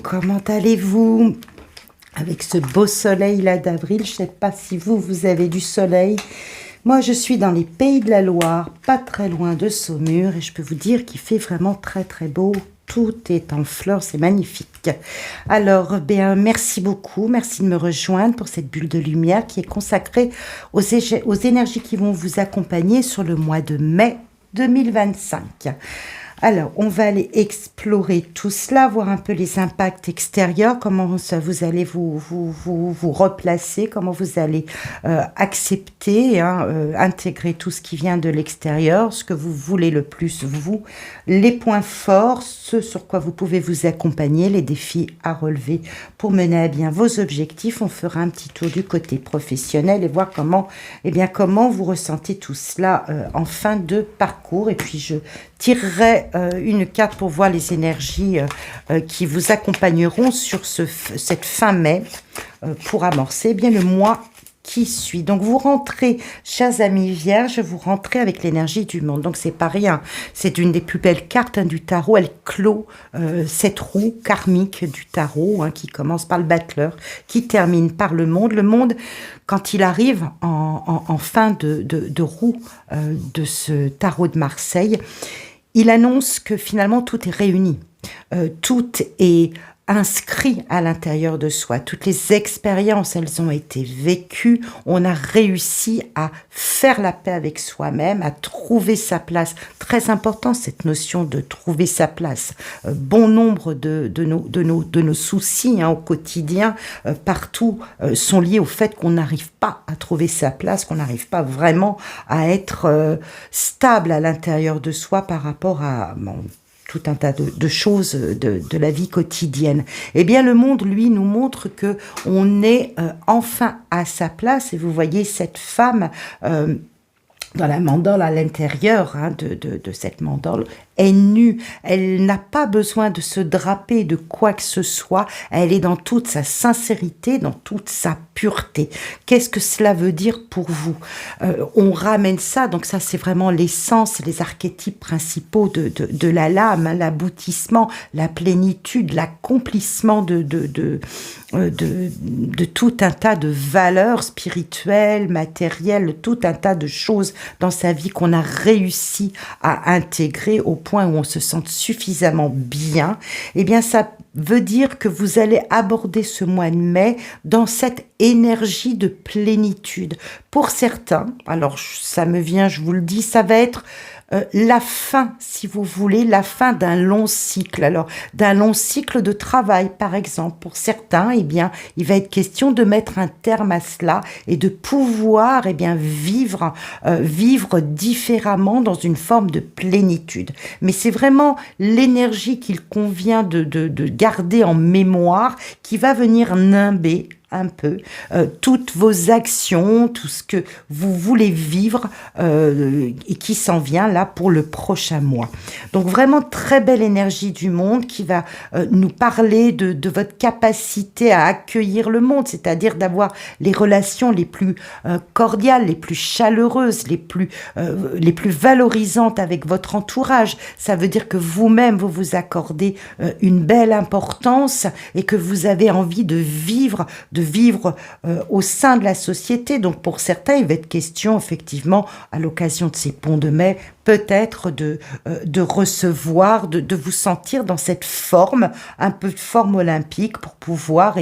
comment allez-vous? Avec ce beau soleil là d'avril, je ne sais pas si vous avez du soleil. Moi, je suis dans les Pays de la Loire, pas très loin de Saumur, et je peux vous dire qu'il fait vraiment très très beau. Tout est en fleurs, c'est magnifique. Alors, merci beaucoup, merci de me rejoindre pour cette bulle de lumière qui est consacrée aux énergies qui vont vous accompagner sur le mois de mai 2025. Alors, on va aller explorer tout cela, voir un peu les impacts extérieurs, comment ça, vous allez vous replacer, comment vous allez accepter, intégrer tout ce qui vient de l'extérieur, ce que vous voulez le plus, vous, les points forts, ce sur quoi vous pouvez vous accompagner, les défis à relever pour mener à bien vos objectifs. On fera un petit tour du côté professionnel et voir comment vous ressentez tout cela en fin de parcours. Et puis, je tirerai une carte pour voir les énergies qui vous accompagneront sur cette fin mai pour amorcer le mois qui suit. Donc vous rentrez, chers amis vierges, vous rentrez avec l'énergie du monde. Donc c'est pas rien, c'est une des plus belles cartes du tarot. Elle clôt cette roue karmique du tarot qui commence par le battleur, qui termine par le monde. Le monde, quand il arrive en fin de roue de ce tarot de Marseille, il annonce que finalement tout est réuni, tout est inscrit à l'intérieur de soi. Toutes les expériences, elles ont été vécues. On a réussi à faire la paix avec soi-même, à trouver sa place. Très important cette notion de trouver sa place. Bon nombre de nos soucis au quotidien, partout, sont liés au fait qu'on n'arrive pas à trouver sa place, qu'on n'arrive pas vraiment à être stable à l'intérieur de soi par rapport à tout un tas de choses de la vie quotidienne. Eh bien, le monde, lui, nous montre que on est enfin à sa place. Et vous voyez cette femme dans la mandale à l'intérieur de cette mandale, est nue. Elle n'a pas besoin de se draper de quoi que ce soit. Elle est dans toute sa sincérité, dans toute sa pureté. Qu'est-ce que cela veut dire pour vous? On ramène ça, donc ça c'est vraiment l'essence, les archétypes principaux de la lame, l'aboutissement, la plénitude, l'accomplissement de tout un tas de valeurs spirituelles, matérielles, tout un tas de choses dans sa vie qu'on a réussi à intégrer au point où on se sente suffisamment bien. Eh bien, ça veut dire que vous allez aborder ce mois de mai dans cette énergie de plénitude. Pour certains, alors ça me vient, je vous le dis, ça va être la fin, si vous voulez, la fin d'un long cycle. Alors, d'un long cycle de travail, par exemple. Pour certains, il va être question de mettre un terme à cela et de pouvoir, vivre différemment dans une forme de plénitude. Mais c'est vraiment l'énergie qu'il convient de garder en mémoire qui va venir nimber un peu toutes vos actions, tout ce que vous voulez vivre et qui s'en vient là pour le prochain mois. Donc vraiment très belle énergie du monde qui va nous parler de votre capacité à accueillir le monde, c'est-à-dire d'avoir les relations les plus cordiales, les plus chaleureuses, les plus valorisantes avec votre entourage. Ça veut dire que vous-même, vous vous accordez une belle importance et que vous avez envie de vivre au sein de la société. Donc pour certains, il va être question effectivement à l'occasion de ces ponts de mai peut-être de recevoir, de vous sentir dans cette forme, un peu de forme olympique pour pouvoir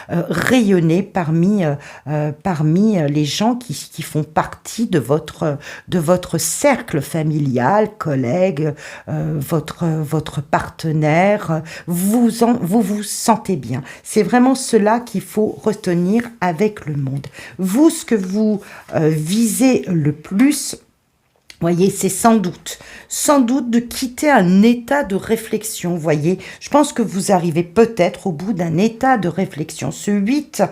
rayonner parmi les gens qui font partie de votre cercle familial, collègues, votre partenaire. Vous vous sentez bien. C'est vraiment cela qu'il faut retenir avec le monde. Vous, ce que vous visez le plus, voyez, c'est sans doute de quitter un état de réflexion. Voyez, je pense que vous arrivez peut-être au bout d'un état de réflexion. Ce 8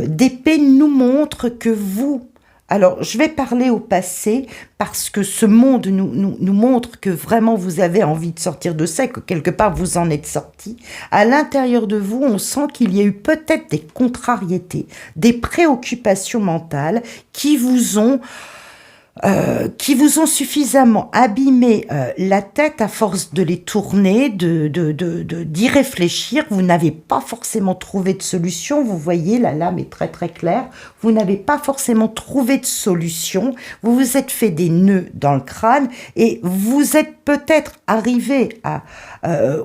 d'épée nous montre que vous... Alors, je vais parler au passé parce que ce monde nous montre que vraiment vous avez envie de sortir de ça, que quelque part vous en êtes sorti. À l'intérieur de vous, on sent qu'il y a eu peut-être des contrariétés, des préoccupations mentales qui vous ont qui vous ont suffisamment abîmé la tête à force de les tourner, d'y réfléchir. Vous n'avez pas forcément trouvé de solution. Vous voyez, la lame est très très claire. Vous n'avez pas forcément trouvé de solution. Vous vous êtes fait des nœuds dans le crâne et vous êtes peut-être arrivé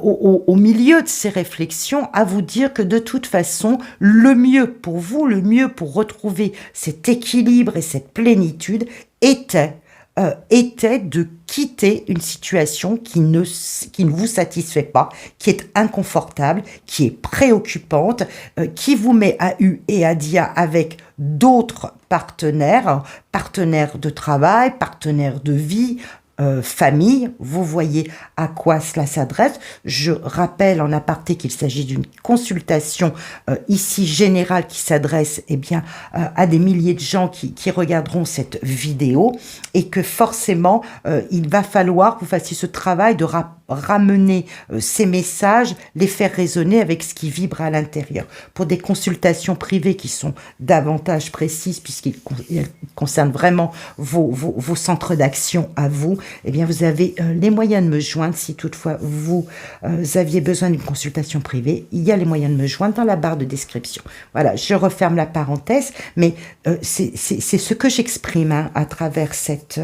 au milieu de ces réflexions à vous dire que de toute façon, le mieux pour vous, le mieux pour retrouver cet équilibre et cette plénitude était de quitter une situation qui ne vous satisfait pas, qui est inconfortable, qui est préoccupante, qui vous met à U et à dia avec d'autres partenaires, partenaires de travail, partenaires de vie, famille. Vous voyez à quoi cela s'adresse. Je rappelle en aparté qu'il s'agit d'une consultation ici générale qui s'adresse à des milliers de gens qui regarderont cette vidéo et que forcément il va falloir que vous fassiez ce travail de ramener ces messages, les faire résonner avec ce qui vibre à l'intérieur. Pour des consultations privées qui sont davantage précises puisqu'elles concernent vraiment vos centres d'action à vous, eh bien vous avez les moyens de me joindre si toutefois vous aviez besoin d'une consultation privée. Il y a les moyens de me joindre dans la barre de description. Voilà, je referme la parenthèse, mais c'est ce que j'exprime à travers cette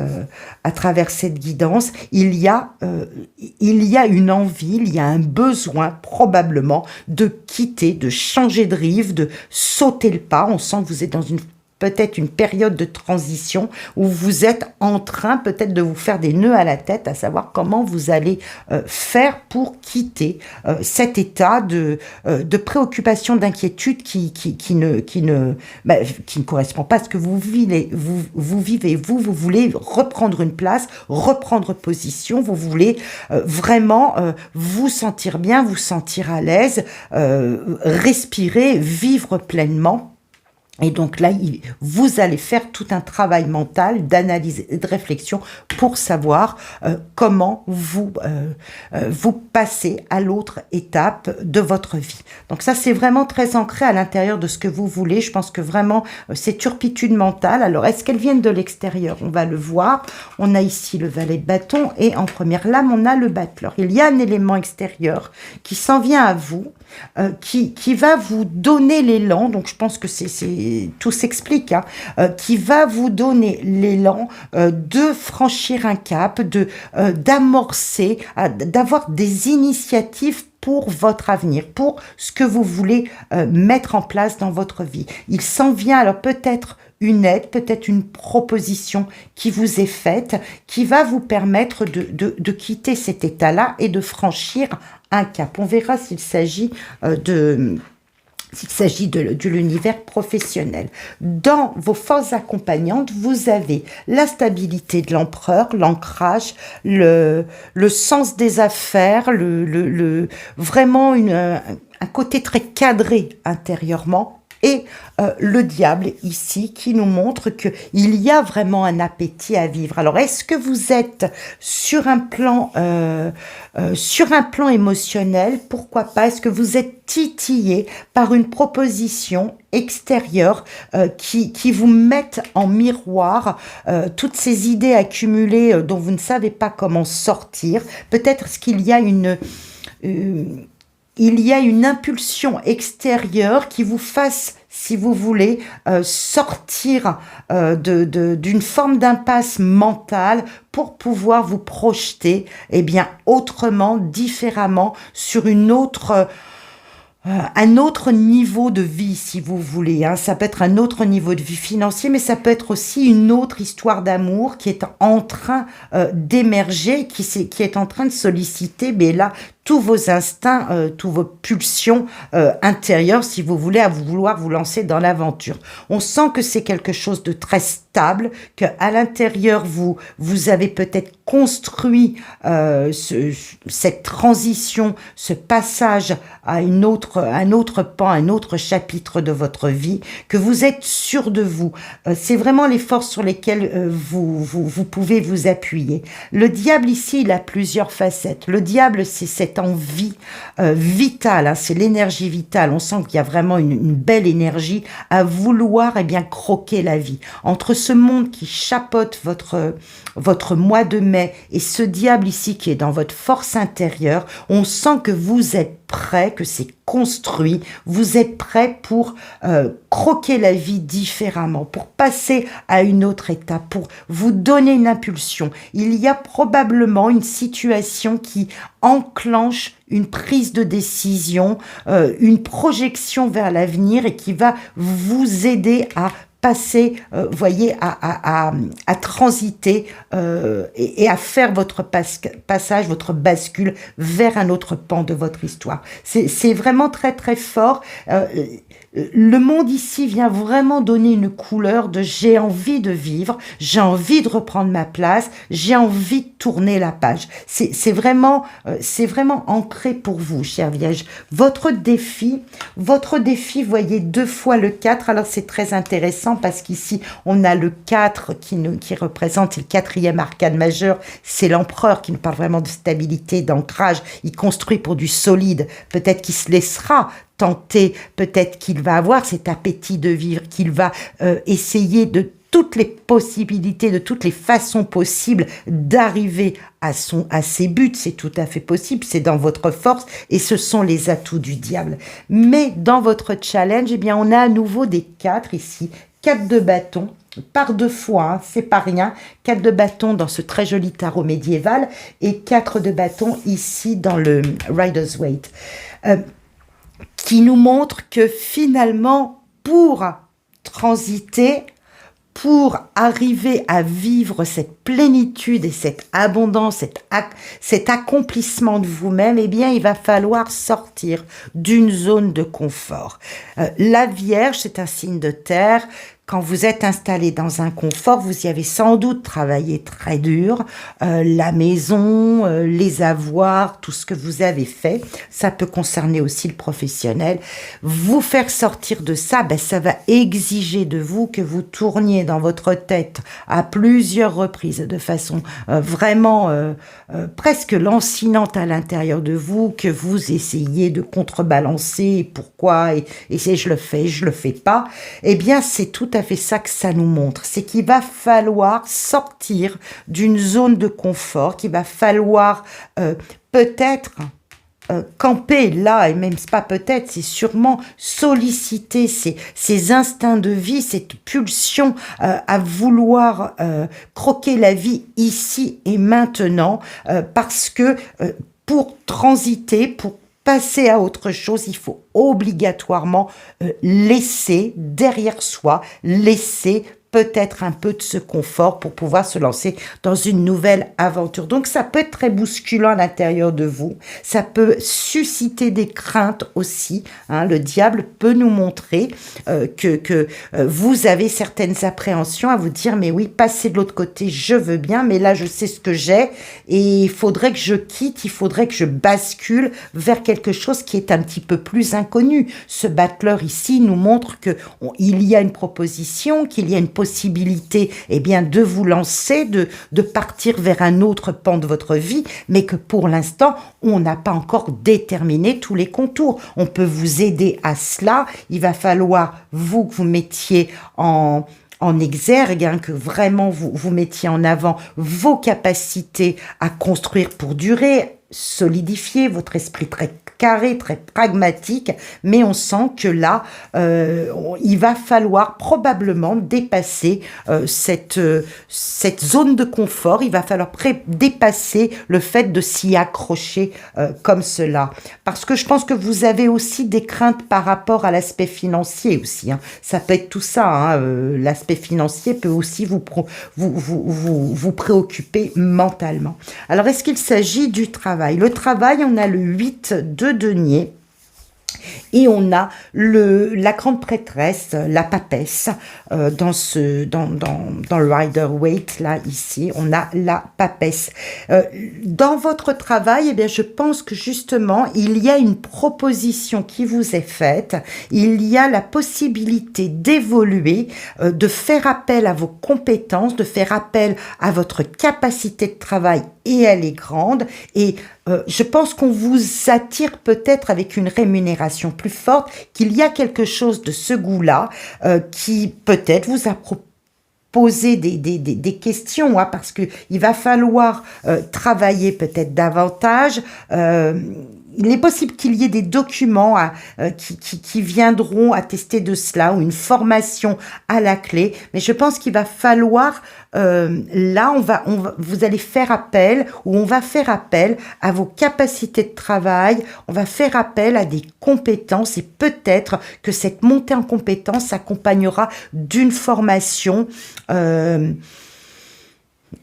guidance. Il y a une envie, il y a un besoin probablement de quitter, de changer de rive, de sauter le pas. On sent que vous êtes dans peut-être une période de transition où vous êtes en train peut-être de vous faire des nœuds à la tête, à savoir comment vous allez faire pour quitter cet état de préoccupation, d'inquiétude qui ne correspond pas à ce que vous vivez. Vous voulez reprendre une place, reprendre position, vous voulez vraiment vous sentir bien, vous sentir à l'aise, respirer, vivre pleinement. Et donc là, vous allez faire tout un travail mental, d'analyse et de réflexion pour savoir comment vous passez à l'autre étape de votre vie. Donc ça, c'est vraiment très ancré à l'intérieur de ce que vous voulez. Je pense que vraiment, ces turpitudes mentales, alors est-ce qu'elles viennent de l'extérieur? On va le voir. On a ici le valet de bâton et en première lame, on a le battleur. Il y a un élément extérieur qui s'en vient à vous, qui va vous donner l'élan. Donc je pense que tout s'explique, qui va vous donner l'élan de franchir un cap, d'amorcer, d'avoir des initiatives pour votre avenir, pour ce que vous voulez mettre en place dans votre vie. Il s'en vient alors peut-être une aide, peut-être une proposition qui vous est faite, qui va vous permettre de quitter cet état-là et de franchir un cap. On verra s'il s'agit de l'univers professionnel. Dans vos forces accompagnantes, vous avez la stabilité de l'empereur, l'ancrage, le sens des affaires, vraiment un côté très cadré intérieurement. Et le diable ici qui nous montre qu'il y a vraiment un appétit à vivre. Alors est-ce que vous êtes sur un plan émotionnel? Pourquoi pas? Est-ce que vous êtes titillé par une proposition extérieure qui vous mette en miroir toutes ces idées accumulées dont vous ne savez pas comment sortir? Peut-être est-ce qu'il y a il y a une impulsion extérieure qui vous fasse, si vous voulez, sortir d'une forme d'impasse mentale pour pouvoir vous projeter, autrement, différemment, sur un autre niveau de vie, si vous voulez. Ça peut être un autre niveau de vie financier, mais ça peut être aussi une autre histoire d'amour qui est en train d'émerger, qui est en train de solliciter, mais là, tous vos instincts, tous vos pulsions intérieures, si vous voulez, à vouloir vous lancer dans l'aventure. On sent que c'est quelque chose de très stable, qu'à l'intérieur, vous avez peut-être construit cette transition, ce passage à un autre pan, un autre chapitre de votre vie, que vous êtes sûr de vous. C'est vraiment les forces sur lesquelles vous pouvez vous appuyer. Le diable ici, il a plusieurs facettes. Le diable, c'est cette envie vitale, hein, c'est l'énergie vitale. On sent qu'il y a vraiment une belle énergie à vouloir croquer la vie. Entre ce monde qui chapeaute votre mois de mai et ce diable ici qui est dans votre force intérieure, on sent que vous êtes prêt, que c'est construit, vous êtes prêt pour croquer la vie différemment, pour passer à une autre étape, pour vous donner une impulsion. Il y a probablement une situation qui enclenche une prise de décision, une projection vers l'avenir et qui va vous aider à passer, voyez, à transiter et à faire votre passage, votre bascule vers un autre pan de votre histoire. C'est vraiment très très fort. Le monde ici vient vraiment donner une couleur de j'ai envie de vivre, j'ai envie de reprendre ma place, j'ai envie de tourner la page. C'est vraiment ancré pour vous, chère Vierge. Votre défi, voyez, 2 fois le 4. Alors c'est très intéressant parce qu'ici on a le 4 qui représente, c'est le 4e arcane majeur, c'est l'empereur qui nous parle vraiment de stabilité, d'ancrage. Il construit pour du solide. Peut-être qu'il se laissera tenter, peut-être qu'il va avoir cet appétit de vivre, qu'il va essayer de toutes les possibilités, de toutes les façons possibles d'arriver à ses buts. C'est tout à fait possible, c'est dans votre force et ce sont les atouts du diable. Mais dans votre challenge, on a à nouveau des 4 ici, 4 de bâton, par 2 fois, hein, c'est pas rien, 4 de bâton dans ce très joli tarot médiéval et 4 de bâton ici dans le Rider's Waite. Qui nous montre que finalement, pour transiter, pour arriver à vivre cette plénitude et cette abondance, cet accomplissement de vous-même, il va falloir sortir d'une zone de confort. La Vierge, c'est un signe de terre. Quand vous êtes installé dans un confort, vous y avez sans doute travaillé très dur, la maison, les avoirs, tout ce que vous avez fait. Ça peut concerner aussi le professionnel. Vous faire sortir de ça, ça va exiger de vous que vous tourniez dans votre tête à plusieurs reprises de façon vraiment presque lancinante à l'intérieur de vous, que vous essayez de contrebalancer pourquoi et si je le fais pas. C'est tout à fait ça que ça nous montre, c'est qu'il va falloir sortir d'une zone de confort, qu'il va falloir peut-être camper là, et même c'est pas peut-être, c'est sûrement solliciter ces instincts de vie, cette pulsion à vouloir croquer la vie ici et maintenant, parce que pour transiter, pour passer à autre chose, il faut obligatoirement laisser derrière soi, laisser peut-être un peu de ce confort pour pouvoir se lancer dans une nouvelle aventure. Donc ça peut être très bousculant à l'intérieur de vous, ça peut susciter des craintes aussi, hein. Le diable peut nous montrer que vous avez certaines appréhensions à vous dire mais oui, passer de l'autre côté, je veux bien, mais là je sais ce que j'ai et il faudrait que je quitte, il faudrait que je bascule vers quelque chose qui est un petit peu plus inconnu. Ce battleur ici nous montre que il y a une proposition, qu'il y a une possibilité de vous lancer, de partir vers un autre pan de votre vie, mais que pour l'instant, on n'a pas encore déterminé tous les contours. On peut vous aider à cela. Il va falloir, que vous mettiez en exergue, hein, que vraiment vous mettiez en avant vos capacités à construire pour durer, solidifier votre esprit très carré, très pragmatique, mais on sent que là, il va falloir probablement dépasser cette zone de confort, il va falloir dépasser le fait de s'y accrocher comme cela. Parce que je pense que vous avez aussi des craintes par rapport à l'aspect financier aussi, hein. Ça peut être tout ça, hein. L'aspect financier peut aussi vous préoccuper mentalement. Alors, est-ce qu'il s'agit du travail? Le travail, on a le 8 de denier. Et on a la grande prêtresse, la papesse, dans le Rider-Waite, là, ici, on a la papesse. Dans votre travail, je pense que justement, il y a une proposition qui vous est faite, il y a la possibilité d'évoluer, de faire appel à vos compétences, de faire appel à votre capacité de travail et elle est grande. Et je pense qu'on vous attire peut-être avec une rémunération plus forte, qu'il y a quelque chose de ce goût-là qui peut-être vous a poser des questions, hein, parce que il va falloir travailler peut-être davantage. Il est possible qu'il y ait des documents qui viendront attester de cela, ou une formation à la clé, mais je pense qu'il va falloir, là, vous allez faire appel, ou on va faire appel à vos capacités de travail, on va faire appel à des compétences, et peut-être que cette montée en compétences s'accompagnera d'une formation,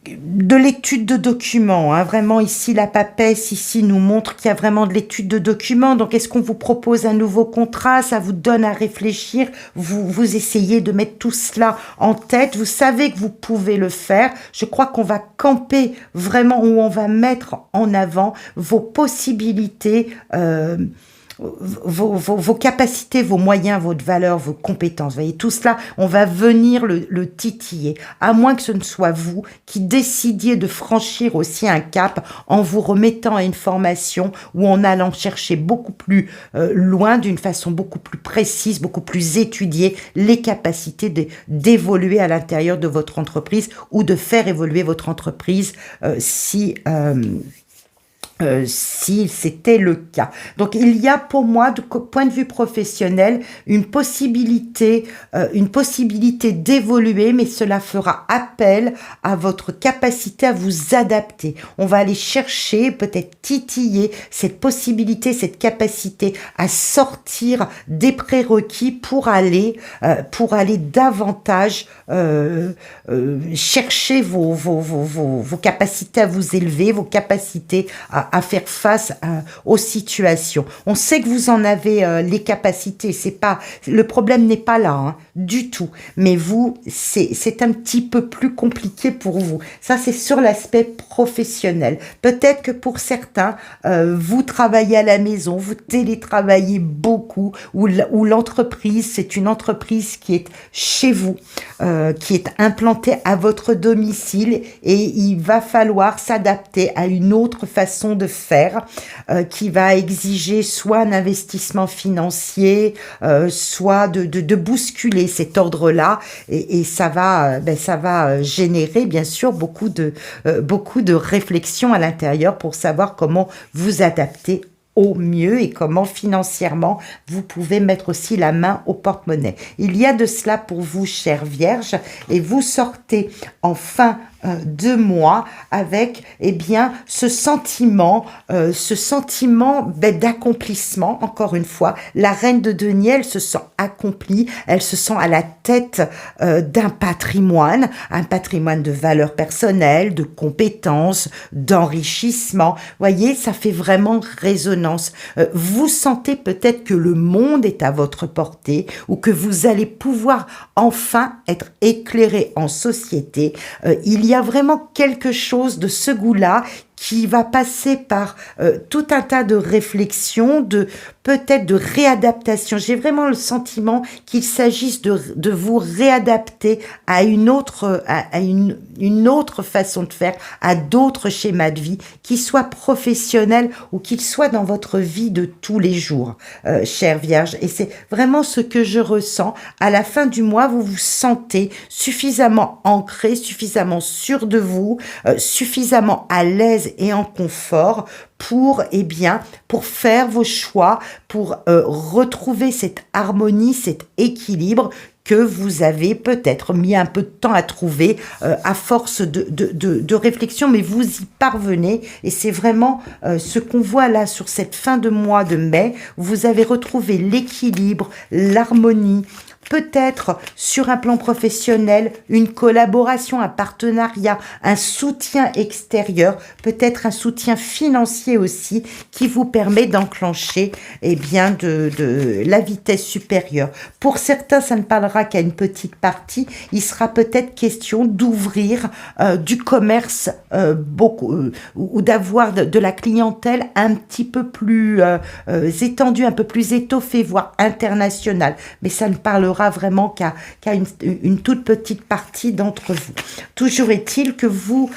de l'étude de documents, hein. Vraiment ici la papesse ici nous montre qu'il y a vraiment de l'étude de documents. Donc est-ce qu'on vous propose un nouveau contrat? Ça vous donne à réfléchir, vous essayez de mettre tout cela en tête, vous savez que vous pouvez le faire. Je crois qu'on va camper vraiment, où on va mettre en avant vos possibilités, vos capacités, vos moyens, votre valeur, vos compétences. Vous voyez, tout cela, on va venir le titiller. À moins que ce ne soit vous qui décidiez de franchir aussi un cap en vous remettant à une formation, ou en allant chercher beaucoup plus loin, d'une façon beaucoup plus précise, beaucoup plus étudiée, les capacités d'évoluer à l'intérieur de votre entreprise, ou de faire évoluer votre entreprise si c'était le cas. Donc il y a pour moi, du point de vue professionnel, une possibilité d'évoluer, mais cela fera appel à votre capacité à vous adapter. On va aller chercher, peut-être titiller cette possibilité, cette capacité à sortir des prérequis pour aller davantage chercher vos capacités à vous élever, vos capacités à faire face aux situations. On sait que vous en avez les capacités. Le problème n'est pas là, hein, du tout. Mais vous, c'est un petit peu plus compliqué pour vous. Ça, c'est sur l'aspect professionnel. Peut-être que pour certains, vous travaillez à la maison, vous télétravaillez beaucoup, ou l'entreprise, c'est une entreprise qui est chez vous, qui est implantée à votre domicile, et il va falloir s'adapter à une autre façon de faire, qui va exiger soit un investissement financier, soit de bousculer cet ordre-là, et ça va générer bien sûr beaucoup de réflexion à l'intérieur pour savoir comment vous adapter au mieux, et comment financièrement vous pouvez mettre aussi la main au porte-monnaie. Il y a de cela pour vous, chère Vierge, et vous sortez en fin de mois avec ce sentiment d'accomplissement. Encore une fois, la reine de denier, elle se sent accomplie, elle se sent à la tête d'un patrimoine, un patrimoine de valeurs personnelles, de compétences, d'enrichissement. Voyez, ça fait vraiment résonance. Vous sentez peut-être que le monde est à votre portée, ou que vous allez pouvoir enfin être éclairé en société. Il y a vraiment quelque chose de ce goût-là qui va passer par tout un tas de réflexions, peut-être de réadaptation. J'ai vraiment le sentiment qu'il s'agisse de vous réadapter à une autre façon de faire, à d'autres schémas de vie, qu'ils soient professionnels ou qu'ils soient dans votre vie de tous les jours, chère Vierge. Et c'est vraiment ce que je ressens. À la fin du mois, vous vous sentez suffisamment ancré, suffisamment sûr de vous, suffisamment à l'aise et en confort pour faire vos choix, pour retrouver cette harmonie, cet équilibre que vous avez peut-être mis un peu de temps à trouver à force de réflexion, mais vous y parvenez, et c'est vraiment ce qu'on voit là sur cette fin de mois de mai. Vous avez retrouvé l'équilibre, l'harmonie, peut-être sur un plan professionnel, une collaboration, un partenariat, un soutien extérieur, peut-être un soutien financier aussi, qui vous permet d'enclencher de la vitesse supérieure. Pour certains, ça ne parlera qu'à une petite partie. Il sera peut-être question d'ouvrir du commerce ou d'avoir de la clientèle un petit peu plus étendue, un peu plus étoffée, voire internationale. Mais ça ne parlera parlera vraiment qu'à une toute petite partie d'entre vous. Toujours est-il que vous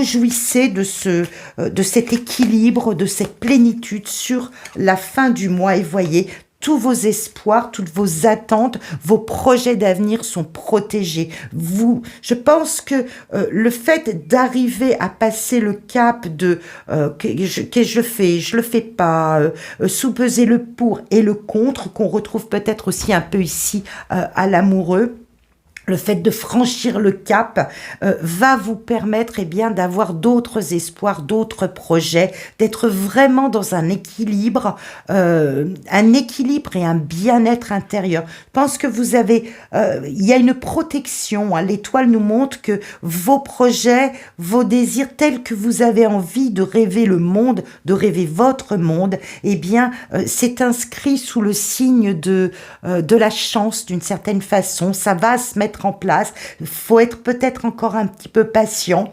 jouissez de cet équilibre, de cette plénitude sur la fin du mois. Et voyez, tous vos espoirs, toutes vos attentes, vos projets d'avenir sont protégés. Je pense que le fait d'arriver à passer le cap de que je le fais pas, sous-peser le pour et le contre, qu'on retrouve peut-être aussi un peu ici à l'amoureux. Le fait de franchir le cap va vous permettre d'avoir d'autres espoirs, d'autres projets, d'être vraiment dans un équilibre et un bien-être intérieur. Je pense que vous avez, il y a une protection. Hein. L'étoile nous montre que vos projets, vos désirs tels que vous avez envie de rêver le monde, de rêver votre monde, c'est inscrit sous le signe de la chance d'une certaine façon. Ça va se mettre en place. Il faut être peut-être encore un petit peu patient,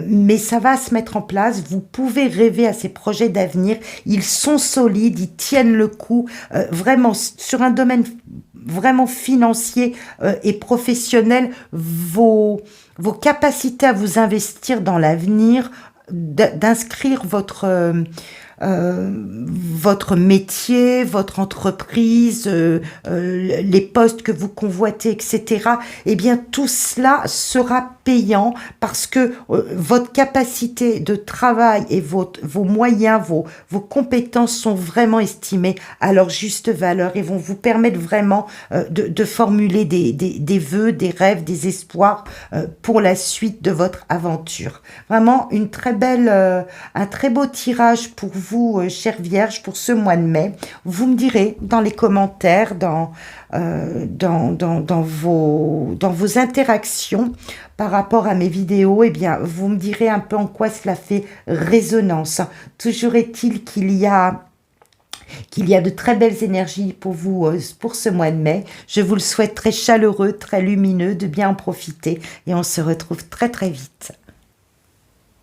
mais ça va se mettre en place. Vous pouvez rêver à ces projets d'avenir. Ils sont solides, ils tiennent le coup, vraiment sur un domaine vraiment financier et professionnel. Vos capacités à vous investir dans l'avenir, d'inscrire votre métier, votre entreprise, les postes que vous convoitez, etc. Tout cela sera payant parce que votre capacité de travail et vos moyens, vos compétences sont vraiment estimées à leur juste valeur et vont vous permettre vraiment de formuler des vœux, des rêves, des espoirs pour la suite de votre aventure. Vraiment un très beau tirage pour vous, chère Vierge, pour ce mois de mai. Vous me direz dans les commentaires, dans vos interactions par rapport à mes vidéos, vous me direz un peu en quoi cela fait résonance. Toujours est-il qu'il y a de très belles énergies pour vous pour ce mois de mai. Je vous le souhaite très chaleureux, très lumineux, de bien en profiter et on se retrouve très très vite.